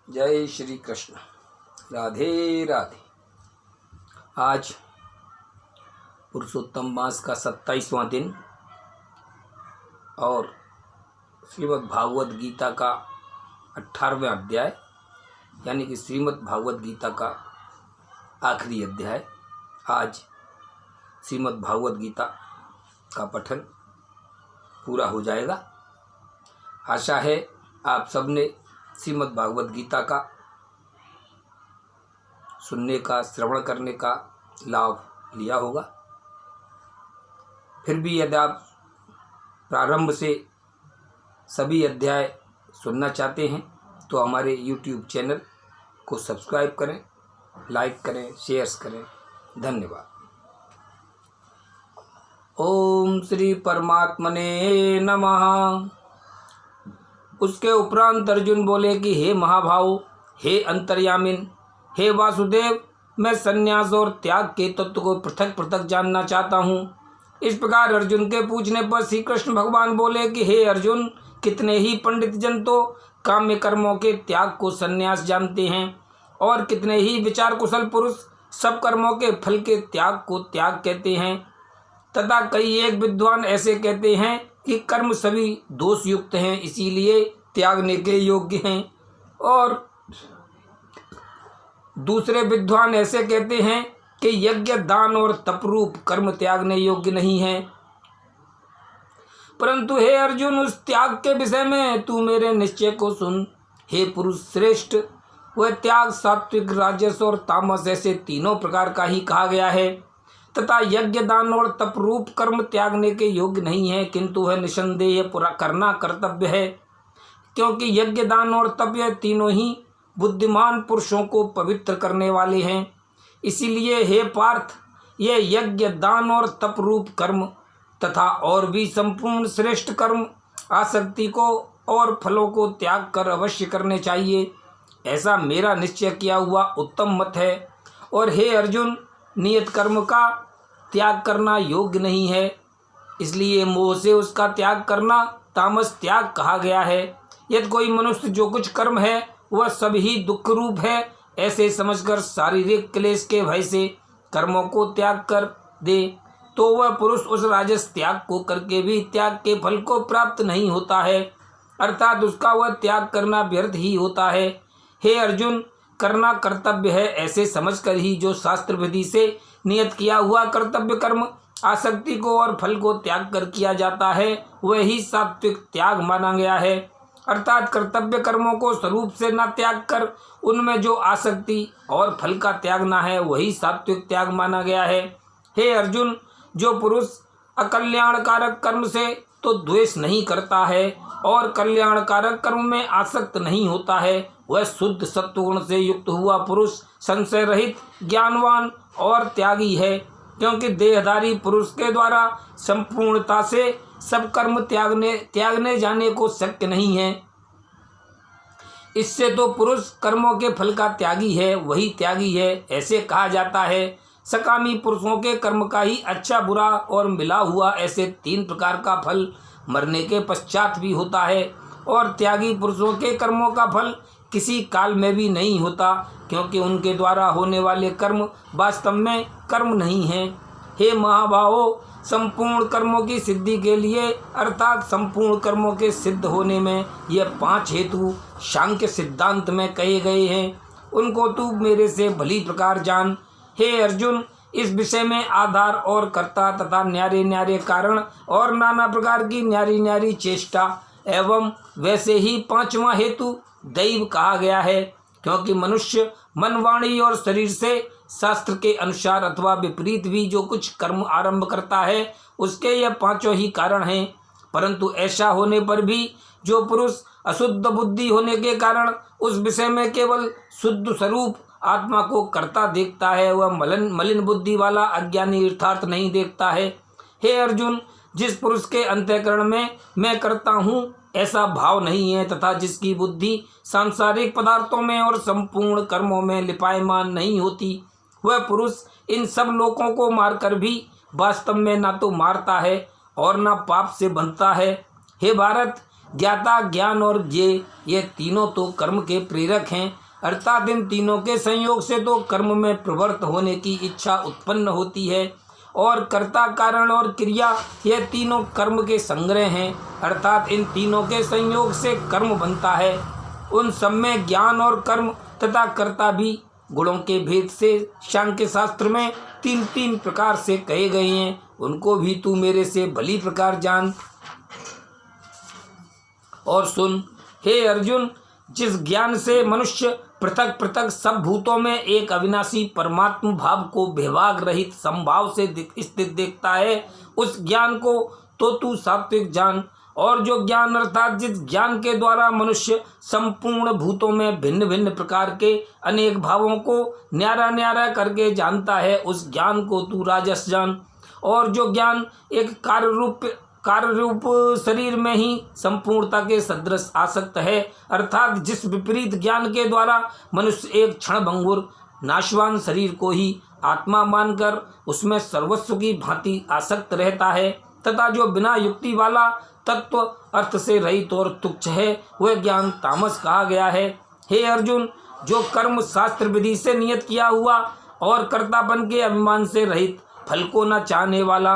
जय श्री कृष्ण। राधे राधे। आज पुरुषोत्तम मास का 27वां दिन और श्रीमद् भागवत गीता का 18वां अध्याय यानी कि श्रीमद् भागवत गीता का आखिरी अध्याय। आज श्रीमद् भागवत गीता का पठन पूरा हो जाएगा। आशा है आप सबने श्रीमद् भागवत गीता का सुनने का, श्रवण करने का लाभ लिया होगा। फिर भी यदि आप प्रारंभ से सभी अध्याय सुनना चाहते हैं तो हमारे YouTube चैनल को सब्सक्राइब करें, लाइक करें, शेयर्स करें। धन्यवाद। ओम श्री परमात्मने नमः। उसके उपरांत अर्जुन बोले कि हे महाभाव, हे अंतर्यामिन, हे वासुदेव, मैं संन्यास और त्याग के तत्व को पृथक पृथक जानना चाहता हूँ। इस प्रकार अर्जुन के पूछने पर श्री कृष्ण भगवान बोले कि हे अर्जुन, कितने ही पंडित जन तो काम्य कर्मों के त्याग को संन्यास जानते हैं और कितने ही विचार कुशल पुरुष सब कर्मों के फल के त्याग को त्याग कहते हैं, तथा कई एक विद्वान ऐसे कहते हैं कि कर्म सभी दोष युक्त हैं, इसीलिए त्यागने के योग्य हैं, और दूसरे विद्वान ऐसे कहते हैं कि यज्ञ, दान और तपरूप कर्म त्यागने योग्य नहीं है। परंतु हे अर्जुन, उस त्याग के विषय में तू मेरे निश्चय को सुन। हे पुरुष श्रेष्ठ, वह त्याग सात्विक, राजस और तामस ऐसे तीनों प्रकार का ही कहा गया है, तथा यज्ञ, दान और तपरूप कर्म त्यागने के योग्य नहीं है, किंतु वह निसंदेह पूरा करना कर्तव्य है, क्योंकि यज्ञ, दान और तप यह तीनों ही बुद्धिमान पुरुषों को पवित्र करने वाले हैं। इसीलिए हे पार्थ, ये यज्ञ, दान और तप रूप कर्म तथा और भी संपूर्ण श्रेष्ठ कर्म आसक्ति को और फलों को त्याग कर अवश्य करने चाहिए। ऐसा मेरा निश्चय किया हुआ उत्तम मत है। और हे अर्जुन, नियत कर्म का त्याग करना योग्य नहीं है, इसलिए मोह से उसका त्याग करना तामस त्याग कहा गया है। यदि कोई मनुष्य जो कुछ कर्म है वह सब ही दुख रूप है, ऐसे समझकर शारीरिक क्लेश के भय से कर्मों को त्याग कर दे, तो वह पुरुष उस राजस त्याग को करके भी त्याग के फल को प्राप्त नहीं होता है, अर्थात उसका वह त्याग करना व्यर्थ ही होता है। हे अर्जुन, करना कर्तव्य है ऐसे समझकर ही जो शास्त्र विधि से नियत किया हुआ कर्तव्य कर्म आसक्ति को और फल को त्याग कर किया जाता है, वह ही सात्विक त्याग माना गया है। अर्थात कर्तव्य कर्मों को स्वरूप से न त्याग कर उनमें जो आसक्ति और फल का त्यागना है वही सात्विक त्याग माना गया है। हे अर्जुन, जो पुरुष अकल्याणकारक कर्म से तो द्वेष नहीं करता है और कल्याणकारक कर्म में आसक्त नहीं होता है, वह शुद्ध सत्वगुण से युक्त हुआ पुरुष संशय रहित, ज्ञानवान और त्यागी है, क्योंकि देहधारी पुरुष के द्वारा संपूर्णता से सब कर्म त्यागने जाने को शक्य नहीं है। इससे तो पुरुष कर्मों के फल का त्यागी है, वही त्यागी है ऐसे कहा जाता है। सकामी पुरुषों के कर्म का ही अच्छा, बुरा और मिला हुआ ऐसे तीन प्रकार का फल मरने के पश्चात भी होता है, और त्यागी पुरुषों के कर्मों का फल किसी काल में भी नहीं होता, क्योंकि उनके द्वारा होने वाले कर्म वास्तव में कर्म नहीं हैं। हे महाभावों, संपूर्ण कर्मों की सिद्धि के लिए अर्थात संपूर्ण कर्मों के सिद्ध होने में ये 5 हेतु सांख्य सिद्धांत में कहे गए हैं, उनको तू मेरे से भली प्रकार जान। हे अर्जुन, इस विषय में आधार और कर्ता तथा न्यारे न्यारे कारण और नाना प्रकार की न्यारी न्यारी चेष्टा एवं वैसे ही 5वां हेतु दैव कहा गया है, क्योंकि मनुष्य मन, वाणी और शरीर से शास्त्र के अनुसार अथवा विपरीत भी जो कुछ कर्म आरंभ करता है उसके यह 5 ही कारण हैं। परंतु ऐसा होने पर भी जो पुरुष अशुद्ध बुद्धि होने के कारण उस विषय में केवल शुद्ध स्वरूप आत्मा को कर्ता देखता है, वह मलिन बुद्धि वाला अज्ञानी यथार्थ नहीं देखता है। हे अर्जुन, जिस पुरुष के अंतःकरण में मैं करता हूँ ऐसा भाव नहीं है, तथा जिसकी बुद्धि सांसारिक पदार्थों में और संपूर्ण कर्मों में लिपायमान नहीं होती, वह पुरुष इन सब लोगों को मारकर भी वास्तव में ना तो मारता है और ना पाप से बंधता है। हे भारत, ज्ञाता, ज्ञान और ये तीनों तो कर्म के प्रेरक हैं, अर्थात इन तीनों के संयोग से तो कर्म में प्रवृत्त होने की इच्छा उत्पन्न होती है। और कर्ता, कारण और क्रिया ये तीनों कर्म के संग्रह हैं, अर्थात इन तीनों के संयोग से कर्म बनता है। उन सब में ज्ञान और कर्म तथा कर्ता भी गुणों के भेद से सांख्य शास्त्र में तीन तीन प्रकार से कहे गए हैं, उनको भी तू मेरे से भली प्रकार जान और सुन। हे अर्जुन, जिस ज्ञान से मनुष्य पृथक पृथक सब भूतों में एक अविनाशी परमात्म भाव को विभाग रहित संभाव से स्थित देखता है, उस ज्ञान को तो तू सात्विक जान। और जो ज्ञान अर्थात जिस ज्ञान के द्वारा मनुष्य संपूर्ण भूतों में भिन्न भिन्न प्रकार के अनेक भावों को न्यारा न्यारा करके जानता है, उस ज्ञान को तू राजस जान। और जो ज्ञान एक कार्य रूप शरीर में ही संपूर्णता के सदृश आसक्त है, अर्थात जिस विपरीत ज्ञान के द्वारा मनुष्य एक क्षण भंगुर नाशवान शरीर को ही आत्मा मानकर उसमें सर्वस्व की भांति आसक्त रहता है, तथा जो बिना युक्ति वाला तत्व अर्थ से रहित और तुच्छ है, वह ज्ञान तामस कहा गया है। हे अर्जुन, जो कर्म शास्त्र विधि से नियत किया हुआ और कर्तापन के अभिमान से रहित, फल को न चाहने वाला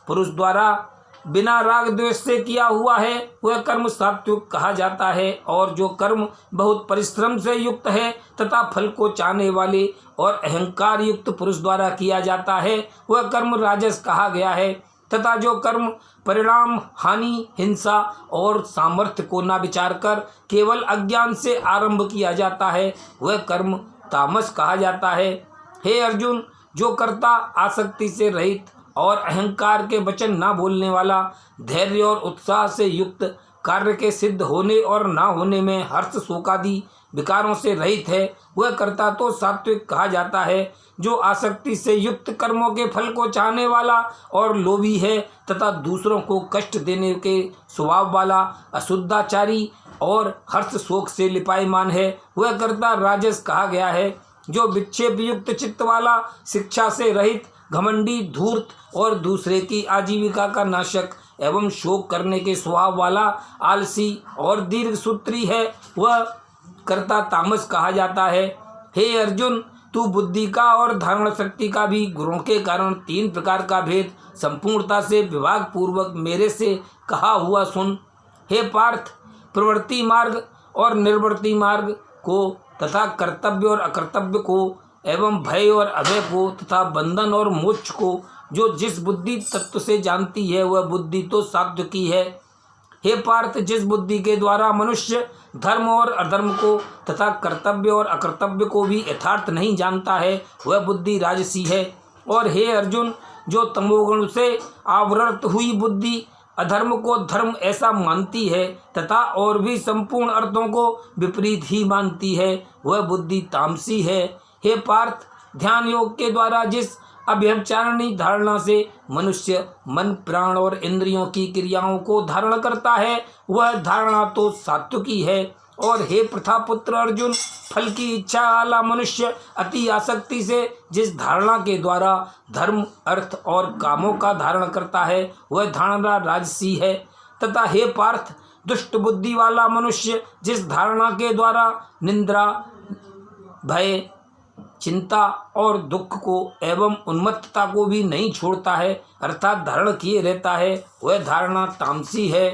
पुरुष द्वारा बिना राग द्वेष से किया हुआ है, वह कर्म सात्विक कहा जाता है। और जो कर्म बहुत परिश्रम से युक्त है तथा फल को चाहने वाले और अहंकार युक्त पुरुष द्वारा किया जाता है, वह कर्म राजस कहा गया है। तथा जो कर्म परिणाम, हानि, हिंसा और सामर्थ्य को न विचार कर केवल अज्ञान से आरंभ किया जाता है, वह कर्म तामस कहा जाता है। हे अर्जुन, जो कर्ता आसक्ति से रहित और अहंकार के वचन ना बोलने वाला, धैर्य और उत्साह से युक्त, कार्य के सिद्ध होने और ना होने में हर्ष शोकादि विकारों से रहित है, वह कर्ता तो सात्विक कहा जाता है। जो आसक्ति से युक्त कर्मों के फल को चाहने वाला और लोभी है तथा दूसरों को कष्ट देने के स्वभाव वाला, अशुद्धाचारी और हर्ष शोक से लिपायमान है, वह कर्ता राजस कहा गया है। जो विक्षेप युक्त चित्त वाला, शिक्षा से रहित, घमंडी, धूर्त और दूसरे की आजीविका का नाशक एवं शोक करने के स्वभाव वाला, आलसी और दीर्घसूत्री है, वह कर्ता तामस कहा जाता है। हे अर्जुन, तू बुद्धि का और धारण शक्ति का भी गुणों के कारण तीन प्रकार का भेद संपूर्णता से विभाग पूर्वक मेरे से कहा हुआ सुन। हे पार्थ, प्रवृत्ति मार्ग और निर्वृत्ति मार्ग को तथा कर्तव्य और अकर्तव्य को एवं भय और अभय को तथा बंधन और मोक्ष को जो जिस बुद्धि तत्व से जानती है, वह बुद्धि तो सात्विक की है। हे पार्थ, जिस बुद्धि के द्वारा मनुष्य धर्म और अधर्म को तथा कर्तव्य और अकर्तव्य को भी यथार्थ नहीं जानता है, वह बुद्धि राजसी है। और हे अर्जुन, जो तमोगुण से आवृत हुई बुद्धि अधर्म को धर्म ऐसा मानती है तथा और भी संपूर्ण अर्थों को विपरीत ही मानती है, वह बुद्धि तामसी है। हे पार्थ, ध्यान योग के द्वारा जिस अव्यभिचारिणी धारणा से मनुष्य मन, प्राण और इंद्रियों की क्रियाओं को धारण करता है, वह धारणा तो सात्विकी है। और हे प्रथापुत्र अर्जुन, फल की इच्छा वाला मनुष्य अति आसक्ति से जिस धारणा के द्वारा धर्म, अर्थ और कामों का धारण करता है, वह धारणा राजसी है। तथा हे पार्थ, दुष्ट बुद्धि वाला मनुष्य जिस धारणा के द्वारा निंद्रा, भय, चिंता और दुख को एवं उन्मत्तता को भी नहीं छोड़ता है, अर्थात धारण किए रहता है, वह धारणा तामसी है।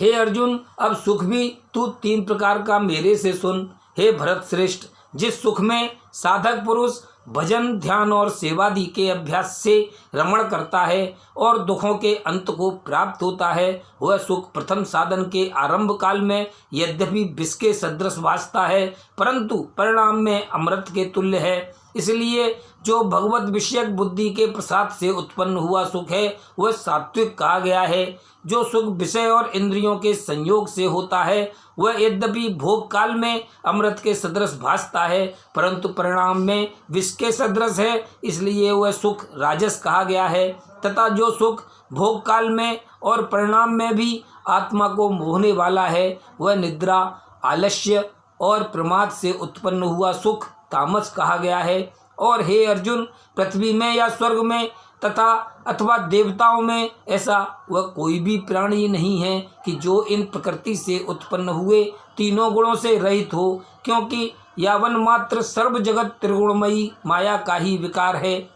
हे अर्जुन, अब सुख भी तू तीन प्रकार का मेरे से सुन। हे भरत श्रेष्ठ, जिस सुख में साधक पुरुष भजन, ध्यान और सेवादि के अभ्यास से रमण करता है और दुखों के अंत को प्राप्त होता है, वह सुख प्रथम साधन के आरंभ काल में यद्यपि विष के सदृश भासता है, परंतु परिणाम में अमृत के तुल्य है। इसलिए जो भगवत विषयक बुद्धि के प्रसाद से उत्पन्न हुआ सुख है, वह सात्विक कहा गया है। जो सुख विषय और इंद्रियों के संयोग से होता है, वह यद्यपि भोग काल में अमृत के सदृश भासता है, परंतु परिणाम में विष के सदृश है, इसलिए वह सुख राजस कहा गया है। तथा जो सुख भोग काल में और परिणाम में भी आत्मा को मोहने वाला है, वह निद्रा, आलस्य और प्रमाद से उत्पन्न हुआ सुख तामस कहा गया है। और हे अर्जुन, पृथ्वी में या स्वर्ग में तथा अथवा देवताओं में ऐसा वह कोई भी प्राणी नहीं है कि जो इन प्रकृति से उत्पन्न हुए तीनों गुणों से रहित हो, क्योंकि यावन मात्र सर्व जगत त्रिगुणमयी माया का ही विकार है।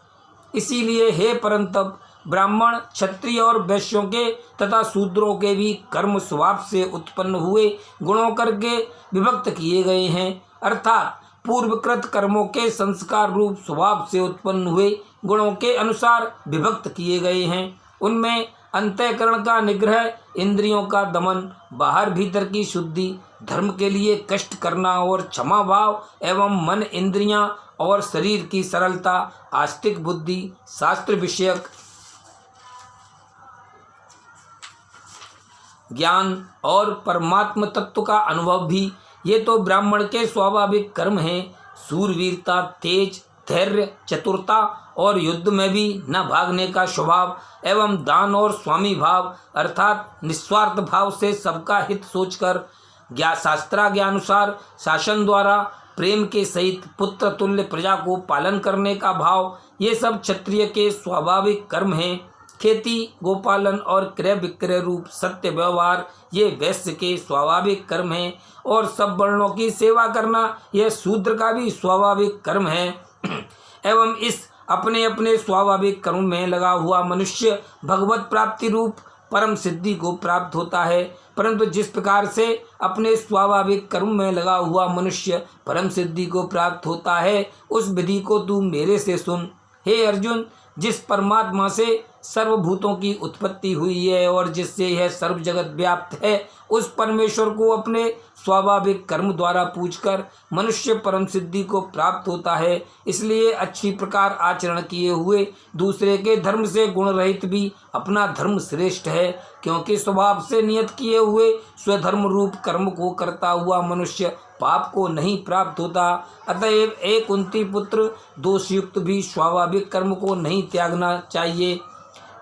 इसीलिए हे परंतप, ब्राह्मण, क्षत्रिय और वैश्यों के तथा शूद्रों के भी कर्म स्वभाव से उत्पन्न हुए गुणों करके विभक्त किए गए हैं, अर्थात पूर्वकृत कर्मों के संस्कार रूप स्वभाव से उत्पन्न हुए गुणों के अनुसार विभक्त किए गए हैं। उनमें अंतःकरण का निग्रह, इंद्रियों का दमन, बाहर भीतर की शुद्धि, धर्म के लिए कष्ट करना और क्षमा भाव एवं मन, इंद्रियां और शरीर की सरलता, आस्तिक बुद्धि, शास्त्र विषयक ज्ञान और परमात्म तत्व का अनुभव भी, ये तो ब्राह्मण के स्वाभाविक कर्म हैं। सूरवीरता, तेज, धैर्य, चतुरता और युद्ध में भी न भागने का स्वभाव एवं दान और स्वामी भाव अर्थात निस्वार्थ भाव से सबका हित सोचकर शास्त्राज्ञानुसार शासन द्वारा प्रेम के सहित पुत्र तुल्य प्रजा को पालन करने का भाव, ये सब क्षत्रिय के स्वाभाविक कर्म हैं। खेती, गोपालन और क्रय विक्रय रूप सत्य व्यवहार, ये वैश्य के स्वाभाविक कर्म हैं। और सब वर्णों की सेवा करना, यह शूद्र का भी स्वाभाविक कर्म है। एवं इस अपने अपने स्वाभाविक कर्म में लगा हुआ मनुष्य भगवत प्राप्ति रूप परम सिद्धि को प्राप्त होता है। परंतु जिस प्रकार से अपने स्वाभाविक कर्म में लगा हुआ मनुष्य परम सिद्धि को प्राप्त होता है, उस विधि को तू मेरे से सुन। हे अर्जुन, जिस परमात्मा से सर्वभूतों की उत्पत्ति हुई है और जिससे यह सर्व जगत व्याप्त है, उस परमेश्वर को अपने स्वाभाविक कर्म द्वारा पूजकर मनुष्य परम सिद्धि को प्राप्त होता है। इसलिए अच्छी प्रकार आचरण किए हुए दूसरे के धर्म से गुण रहित भी अपना धर्म श्रेष्ठ है, क्योंकि स्वभाव से नियत किए हुए स्वधर्म रूप कर्म को करता हुआ मनुष्य पाप को नहीं प्राप्त होता। अतएव एक कुंती पुत्र, दोषयुक्त भी स्वाभाविक कर्म को नहीं त्यागना चाहिए,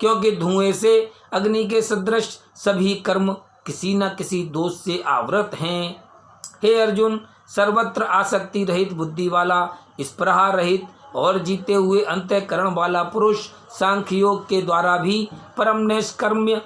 क्योंकि धुएं से अग्नि के सदृश सभी कर्म किसी न किसी दोष से आवृत हैं। हे अर्जुन, सर्वत्र आसक्ति रहित बुद्धि वाला, स्पृहा रहित और जीते हुए अंतःकरण वाला पुरुष सांख्य योग के द्वारा भी परम नैष्कर्म्य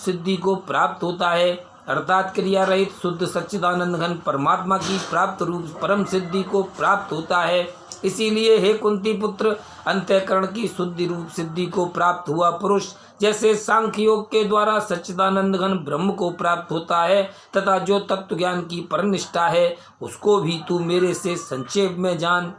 सिद्धि को प्राप्त होता है, अर्थात क्रिया रहित शुद्ध सच्चिदानंद घन परमात्मा की प्राप्त रूप परम सिद्धि को प्राप्त होता है। इसीलिए हे कुंती पुत्र, अंतःकरण की शुद्धि रूप सिद्धि को प्राप्त हुआ पुरुष जैसे सांख्य योग के द्वारा सच्चिदानंद घन ब्रह्म को प्राप्त होता है तथा जो तत्व ज्ञान की परनिष्ठा है, उसको भी तू मेरे से संक्षेप में जान।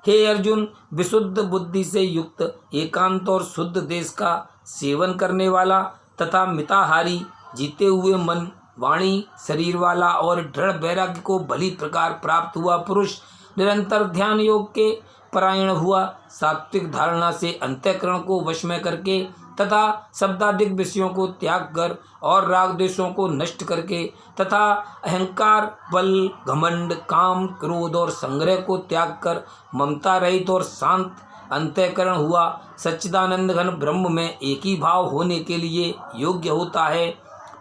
हे अर्जुन, विशुद्ध बुद्धि से युक्त, एकांत और शुद्ध देश का सेवन करने वाला तथा मिताहारी, जीते हुए मन, वाणी, शरीर वाला और दृढ़ वैराग्य को भली प्रकार प्राप्त हुआ पुरुष निरंतर ध्यान योग के परायण हुआ, सात्विक धारणा से अंतःकरण को वश में करके तथा शब्दादिक विषयों को त्याग कर और राग द्वेषों को नष्ट करके तथा अहंकार, बल, घमंड, काम, क्रोध और संग्रह को त्याग कर ममता रहित और शांत अंतःकरण हुआ, सच्चिदानंद घन ब्रह्म में एक ही भाव होने के लिए योग्य होता है।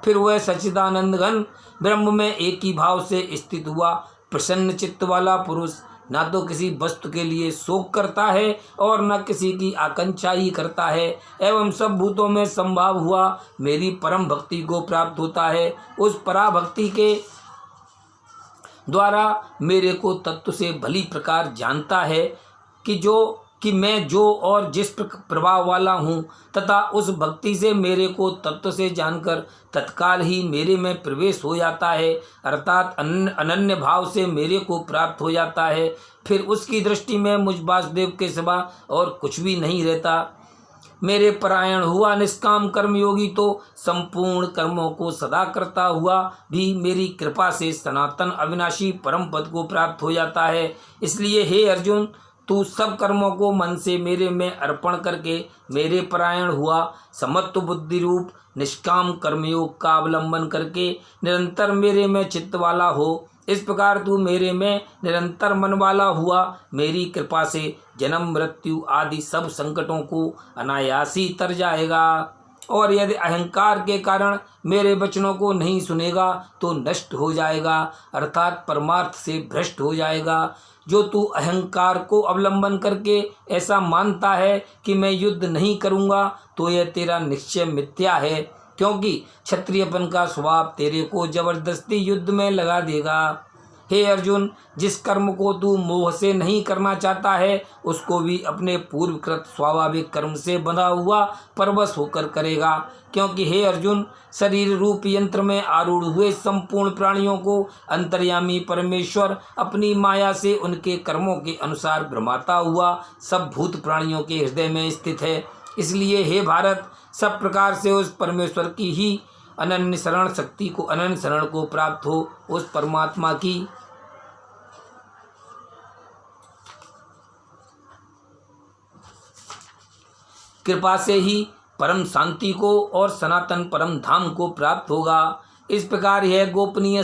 फिर वह सच्चिदानंद घन ब्रह्म में एक ही भाव से स्थित हुआ प्रसन्न चित्त वाला पुरुष न तो किसी वस्तु के लिए शोक करता है और न किसी की आकांक्षा ही करता है, एवं सब भूतों में संभाव हुआ मेरी परम भक्ति को प्राप्त होता है। उस पराभक्ति के द्वारा मेरे को तत्व से भली प्रकार जानता है कि मैं जो और जिस प्रभाव वाला हूँ, तथा उस भक्ति से मेरे को तत्व से जानकर तत्काल ही मेरे में प्रवेश हो जाता है, अर्थात अनन्य भाव से मेरे को प्राप्त हो जाता है। फिर उसकी दृष्टि में मुझ वासुदेव के सिवा और कुछ भी नहीं रहता। मेरे परायण हुआ निष्काम कर्मयोगी तो संपूर्ण कर्मों को सदा करता हुआ भी मेरी कृपा से सनातन अविनाशी परम पद को प्राप्त हो जाता है। इसलिए हे अर्जुन, तू सब कर्मों को मन से मेरे में अर्पण करके मेरे परायण हुआ समत्व बुद्धि रूप निष्काम कर्मयोग का अवलंबन करके निरंतर मेरे में चित्त वाला हो। इस प्रकार तू मेरे में निरंतर मन वाला हुआ मेरी कृपा से जन्म मृत्यु आदि सब संकटों को अनायास ही तर जाएगा। और यदि अहंकार के कारण मेरे वचनों को नहीं सुनेगा तो नष्ट हो जाएगा, अर्थात परमार्थ से भ्रष्ट हो जाएगा। जो तू अहंकार को अवलंबन करके ऐसा मानता है कि मैं युद्ध नहीं करूँगा, तो यह तेरा निश्चय मिथ्या है, क्योंकि क्षत्रियपन का स्वभाव तेरे को जबरदस्ती युद्ध में लगा देगा। हे अर्जुन, जिस कर्म को तू मोह से नहीं करना चाहता है, उसको भी अपने पूर्वकृत स्वाभाविक कर्म से बंधा हुआ परवश होकर करेगा, क्योंकि हे अर्जुन, शरीर रूप यंत्र में आरूढ़ हुए संपूर्ण प्राणियों को अंतर्यामी परमेश्वर अपनी माया से उनके कर्मों के अनुसार भ्रमाता हुआ सब भूत प्राणियों के हृदय में स्थित है। इसलिए हे भारत, सब प्रकार से उस परमेश्वर की ही अनन्य शरण शक्ति को, अनन्य शरण को प्राप्त हो। उस परमात्मा की कृपा से ही परम शांति को और सनातन परम धाम को प्राप्त होगा। इस प्रकार यह गोपनीय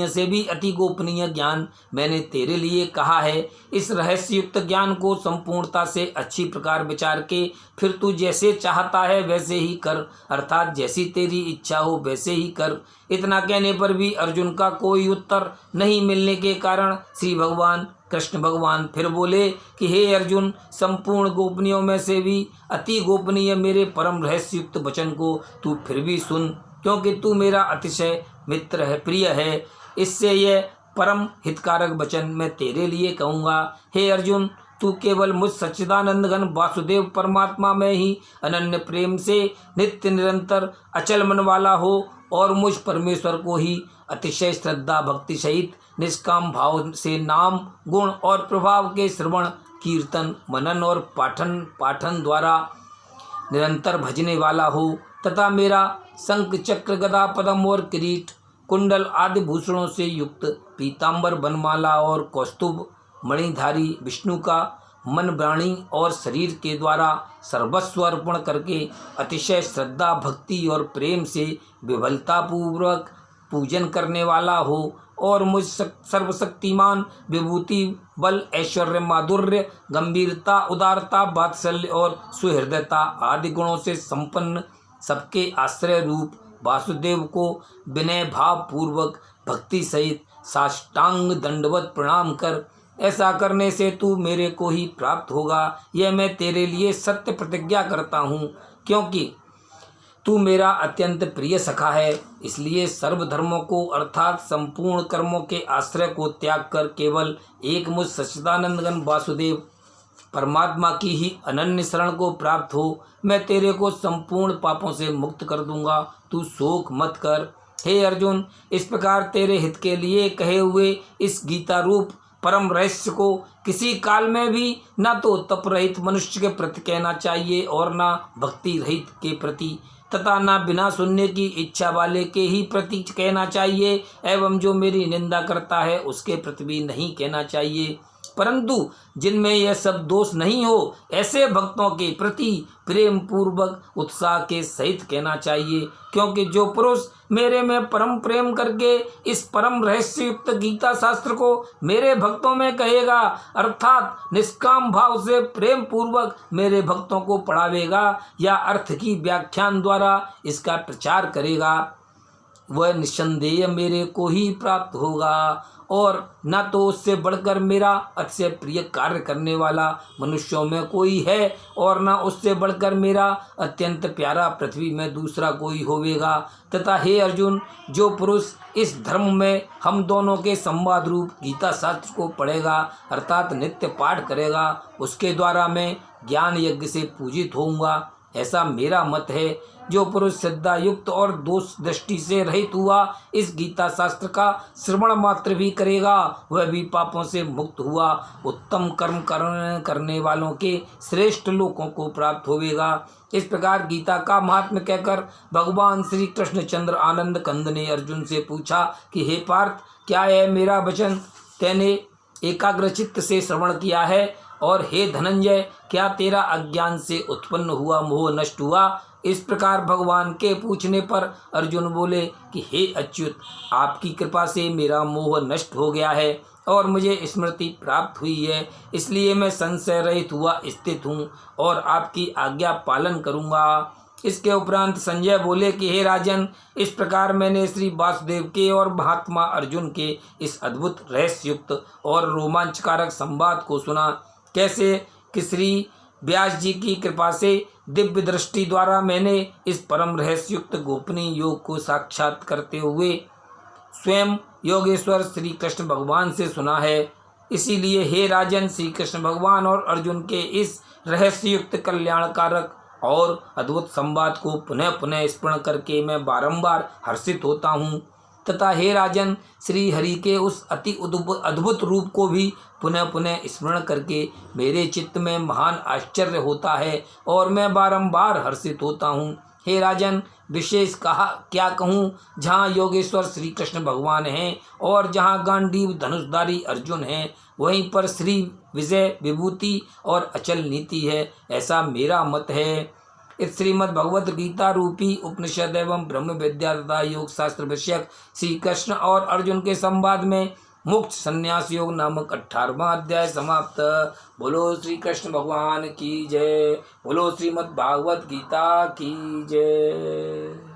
से भी अति गोपनीय ज्ञान मैंने तेरे लिए कहा है। इस रहस्य युक्त ज्ञान को संपूर्णता से अच्छी प्रकार विचार के फिर तू जैसे चाहता है वैसे ही कर, अर्थात जैसी तेरी इच्छा हो वैसे ही कर। इतना कहने पर भी अर्जुन का कोई उत्तर नहीं मिलने के कारण श्री भगवान कृष्ण भगवान फिर बोले कि हे अर्जुन, संपूर्ण गोपनीयों में से भी अति गोपनीय मेरे परम रहस्य युक्त वचन को तू फिर भी सुन, क्योंकि तू मेरा अतिशय मित्र है, प्रिय है। इससे यह परम हितकारक वचन मैं तेरे लिए कहूँगा। हे अर्जुन, तू केवल मुझ सच्चिदानंद घन वासुदेव परमात्मा में ही अनन्य प्रेम से नित्य निरंतर अचल मन वाला हो और मुझ परमेश्वर को ही अतिशय श्रद्धा भक्ति सहित निष्काम भाव से नाम गुण और प्रभाव के श्रवण कीर्तन मनन और पाठन द्वारा निरंतर भजने वाला हो, तथा मेरा शंख चक्र गदा पद्म और किरीट कुंडल आदि भूषणों से युक्त पीतांबर बनमाला और कौस्तुभ मणिधारी विष्णु का मन वाणी और शरीर के द्वारा सर्वस्व अर्पण करके अतिशय श्रद्धा भक्ति और प्रेम से विफलतापूर्वक पूजन करने वाला हो और मुझ सर्वशक्तिमान विभूति बल ऐश्वर्य माधुर्य गंभीरता उदारता वात्सल्य और सुहृदयता आदि गुणों से संपन्न सबके आश्रय रूप वासुदेव को विनय भाव पूर्वक भक्ति सहित साष्टांग दंडवत प्रणाम कर। ऐसा करने से तू मेरे को ही प्राप्त होगा, यह मैं तेरे लिए सत्य प्रतिज्ञा करता हूँ, क्योंकि तू मेरा अत्यंत प्रिय सखा है। इसलिए सर्वधर्मों को अर्थात संपूर्ण कर्मों के आश्रय को त्याग कर केवल एक मुझ सच्चिदानंदघन वासुदेव परमात्मा की ही अनन्य शरण को प्राप्त हो। मैं तेरे को संपूर्ण पापों से मुक्त कर दूंगा, तू शोक मत कर। हे अर्जुन, इस प्रकार तेरे हित के लिए कहे हुए इस गीता रूप परम रहस्य को किसी काल में भी न तो तप रहित मनुष्य के प्रति कहना चाहिए और न भक्ति रहित के प्रति, तथा न बिना सुनने की इच्छा वाले के ही प्रति कहना चाहिए, एवं जो मेरी निंदा करता है उसके प्रति भी नहीं कहना चाहिए। परंतु जिनमें यह सब दोष नहीं हो, ऐसे भक्तों के प्रति प्रेम पूर्वक उत्साह के सहित कहना चाहिए, क्योंकि जो पुरुष मेरे में परम प्रेम करके इस परम रहस्य युक्त गीता शास्त्र को मेरे भक्तों में कहेगा, अर्थात निष्काम भाव से प्रेम पूर्वक मेरे भक्तों को पढ़ावेगा या अर्थ की व्याख्यान द्वारा इसका प्रचार करेगा, वह निस्संदेह मेरे को ही प्राप्त होगा। और न तो उससे बढ़कर मेरा अतिशय प्रिय कार्य करने वाला मनुष्यों में कोई है और न उससे बढ़कर मेरा अत्यंत प्यारा पृथ्वी में दूसरा कोई होवेगा। तथा हे अर्जुन, जो पुरुष इस धर्म में हम दोनों के संवाद रूप गीता शास्त्र को पढ़ेगा अर्थात नित्य पाठ करेगा, उसके द्वारा मैं ज्ञान यज्ञ से पूजित होऊंगा, ऐसा मेरा मत है। जो पुरुष श्रद्धा युक्त और दोष दृष्टि से रहित हुआ इस गीता शास्त्र का श्रवण मात्र भी करेगा, वह भी पापों से मुक्त हुआ उत्तम कर्म करने वालों के श्रेष्ठ लोकों को प्राप्त होवेगा। इस प्रकार गीता का महात्म्य कहकर भगवान श्री कृष्णचंद्र आनंद कंद ने अर्जुन से पूछा कि हे पार्थ, क्या यह मेरा वचन तैने एकाग्रचित्त से श्रवण किया है? और हे धनंजय, क्या तेरा अज्ञान से उत्पन्न हुआ मोह नष्ट हुआ? इस प्रकार भगवान के पूछने पर अर्जुन बोले कि हे अच्युत, आपकी कृपा से मेरा मोह नष्ट हो गया है और मुझे स्मृति प्राप्त हुई है, इसलिए मैं संशय रहित हुआ स्थित हूँ और आपकी आज्ञा पालन करूँगा। इसके उपरांत संजय बोले कि हे राजन, इस प्रकार मैंने श्री वासुदेव के और महात्मा अर्जुन के इस अद्भुत रहस्युक्त और रोमांचकारक संवाद को सुना। कैसे कि श्री व्यास जी की कृपा से दिव्य दृष्टि द्वारा मैंने इस परम रहस्युक्त गोपनीय योग को साक्षात करते हुए स्वयं योगेश्वर श्री कृष्ण भगवान से सुना है। इसीलिए हे राजन, श्री कृष्ण भगवान और अर्जुन के इस रहस्ययुक्त कल्याणकारक और अद्भुत संवाद को पुनः पुनः स्मरण करके मैं बारंबार हर्षित होता हूँ तथा हे राजन, श्री हरि के उस अति अद्भुत रूप को भी पुनः पुनः स्मरण करके मेरे चित्त में महान आश्चर्य होता है और मैं बारंबार हर्षित होता हूँ। हे राजन, विशेष क्या कहूँ, जहाँ योगेश्वर श्री कृष्ण भगवान हैं और जहाँ गांडीव धनुषधारी अर्जुन हैं, वहीं पर श्री विजय विभूति और अचल नीति है, ऐसा मेरा मत है। इस श्रीमद् भगवत गीता रूपी उपनिषद एवं ब्रह्म विद्या तथा योग शास्त्र विषयक श्री कृष्ण और अर्जुन के संवाद में मुक्त संन्यास योग नामक 18वां अध्याय समाप्त। बोलो श्री कृष्ण भगवान की जय। बोलो श्रीमद् भागवत गीता की जय।